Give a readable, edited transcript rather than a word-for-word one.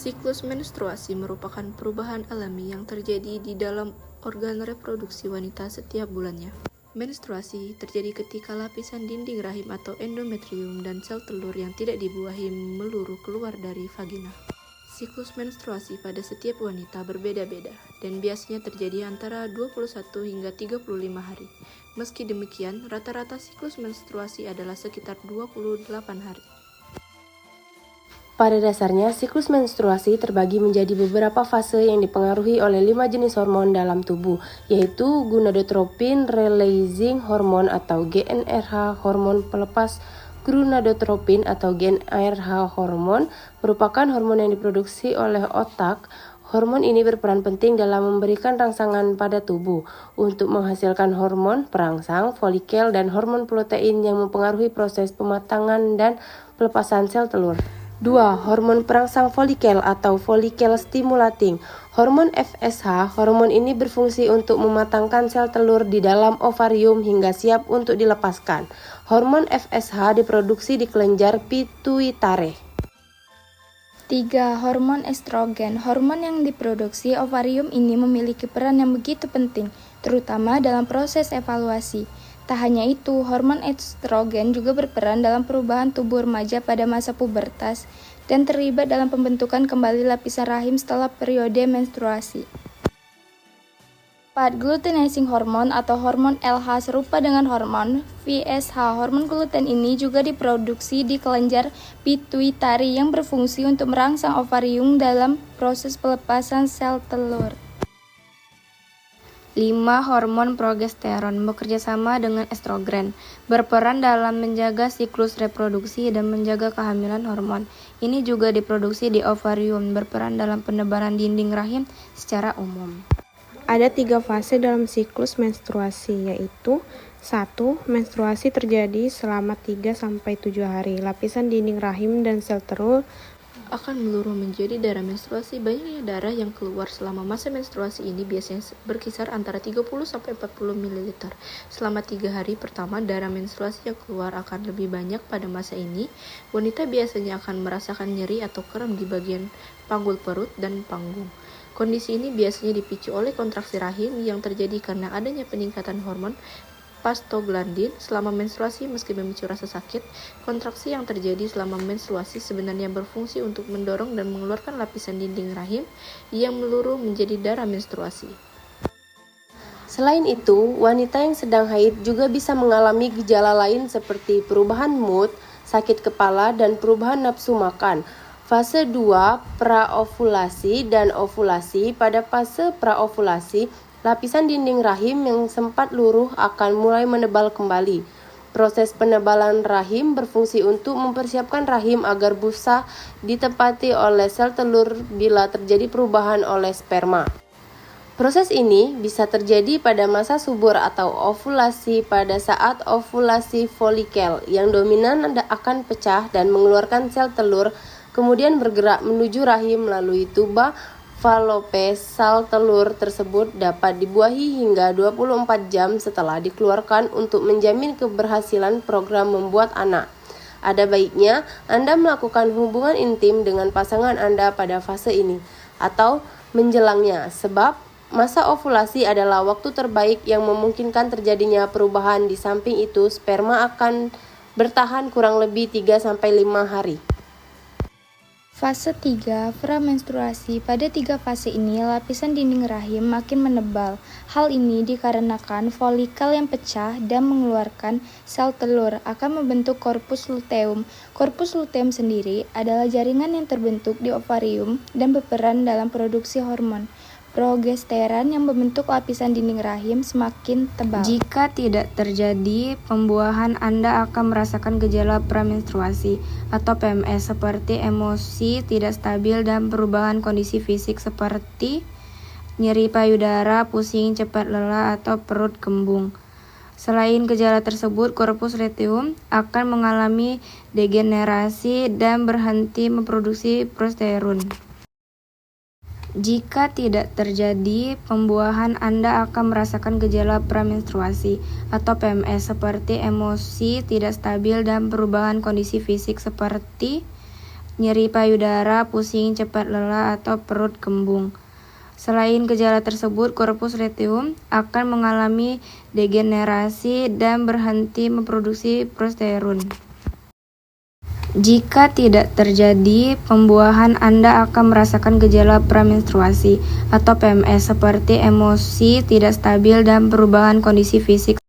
Siklus menstruasi merupakan perubahan alami yang terjadi di dalam organ reproduksi wanita setiap bulannya. Menstruasi terjadi ketika lapisan dinding rahim atau endometrium dan sel telur yang tidak dibuahi meluruh keluar dari vagina. Siklus menstruasi pada setiap wanita berbeda-beda dan biasanya terjadi antara 21 hingga 35 hari. Meski demikian, rata-rata siklus menstruasi adalah sekitar 28 hari. Pada dasarnya, siklus menstruasi terbagi menjadi beberapa fase yang dipengaruhi oleh 5 jenis hormon dalam tubuh, yaitu gonadotropin releasing hormone atau GnRH, hormon pelepas gonadotropin atau GnRH hormon merupakan hormon yang diproduksi oleh otak. Hormon ini berperan penting dalam memberikan rangsangan pada tubuh untuk menghasilkan hormon perangsang, folikel, dan hormon protein yang mempengaruhi proses pematangan dan pelepasan sel telur. 2. Hormon perangsang folikel atau follicle stimulating. Hormon FSH, hormon ini berfungsi untuk mematangkan sel telur di dalam ovarium hingga siap untuk dilepaskan. Hormon FSH diproduksi di kelenjar pituitare. 3. Hormon estrogen. Hormon yang diproduksi ovarium ini memiliki peran yang begitu penting, terutama dalam proses evaluasi. Tak hanya itu, hormon estrogen juga berperan dalam perubahan tubuh remaja pada masa pubertas dan terlibat dalam pembentukan kembali lapisan rahim setelah periode menstruasi. 4. Glutinizing hormone atau hormon LH serupa dengan hormon FSH. Hormon gluten ini juga diproduksi di kelenjar pituitari yang berfungsi untuk merangsang ovarium dalam proses pelepasan sel telur. 5. Hormon progesteron bekerja sama dengan estrogen, berperan dalam menjaga siklus reproduksi dan menjaga kehamilan hormon. Ini juga diproduksi di ovarium, berperan dalam penebalan dinding rahim secara umum. Ada 3 fase dalam siklus menstruasi, yaitu 1. Menstruasi terjadi selama 3-7 hari. Lapisan dinding rahim dan sel telur akan meluruh menjadi darah menstruasi. Banyaknya darah yang keluar selama masa menstruasi ini biasanya berkisar antara 30-40 ml. Selama 3 hari pertama, darah menstruasi yang keluar akan lebih banyak. Pada masa ini, wanita biasanya akan merasakan nyeri atau kram di bagian panggul perut dan panggung. Kondisi ini biasanya dipicu oleh kontraksi rahim yang terjadi karena adanya peningkatan hormon prostaglandin selama menstruasi. Meski memicu rasa sakit, kontraksi yang terjadi selama menstruasi sebenarnya berfungsi untuk mendorong dan mengeluarkan lapisan dinding rahim yang meluruh menjadi darah menstruasi. Selain itu, wanita yang sedang haid juga bisa mengalami gejala lain seperti perubahan mood, sakit kepala, dan perubahan nafsu makan. Fase 2, praovulasi dan ovulasi. Pada fase praovulasi, lapisan dinding rahim yang sempat luruh akan mulai menebal kembali. Proses penebalan rahim berfungsi untuk mempersiapkan rahim agar busa ditempati oleh sel telur bila terjadi perubahan oleh sperma. Proses ini bisa terjadi pada masa subur atau ovulasi. Pada saat ovulasi, folikel yang dominan akan pecah dan mengeluarkan sel telur, kemudian bergerak menuju rahim melalui tuba Fallope. Sel telur tersebut dapat dibuahi hingga 24 jam setelah dikeluarkan untuk menjamin keberhasilan program membuat anak. Ada baiknya Anda melakukan hubungan intim dengan pasangan Anda pada fase ini atau menjelangnya, sebab masa ovulasi adalah waktu terbaik yang memungkinkan terjadinya perubahan. Di samping itu, sperma akan bertahan kurang lebih 3-5 hari. Fase 3, pramenstruasi. Pada 3 fase ini, lapisan dinding rahim makin menebal. Hal ini dikarenakan folikel yang pecah dan mengeluarkan sel telur akan membentuk korpus luteum. Korpus luteum sendiri adalah jaringan yang terbentuk di ovarium dan berperan dalam produksi hormon progesteron yang membentuk lapisan dinding rahim semakin tebal. Jika tidak terjadi pembuahan, Anda akan merasakan gejala pramenstruasi atau PMS seperti emosi tidak stabil dan perubahan kondisi fisik seperti nyeri payudara, pusing, cepat lelah, atau perut kembung. Selain gejala tersebut, korpus luteum akan mengalami degenerasi dan berhenti memproduksi progesteron. Jika tidak terjadi pembuahan, Anda akan merasakan gejala pramenstruasi atau PMS seperti emosi tidak stabil dan perubahan kondisi fisik seperti nyeri payudara, pusing, cepat lelah, atau perut kembung. Selain gejala tersebut, korpus luteum akan mengalami degenerasi dan berhenti memproduksi prosteron. Jika tidak terjadi pembuahan, Anda akan merasakan gejala premenstruasi atau PMS seperti emosi tidak stabil dan perubahan kondisi fisik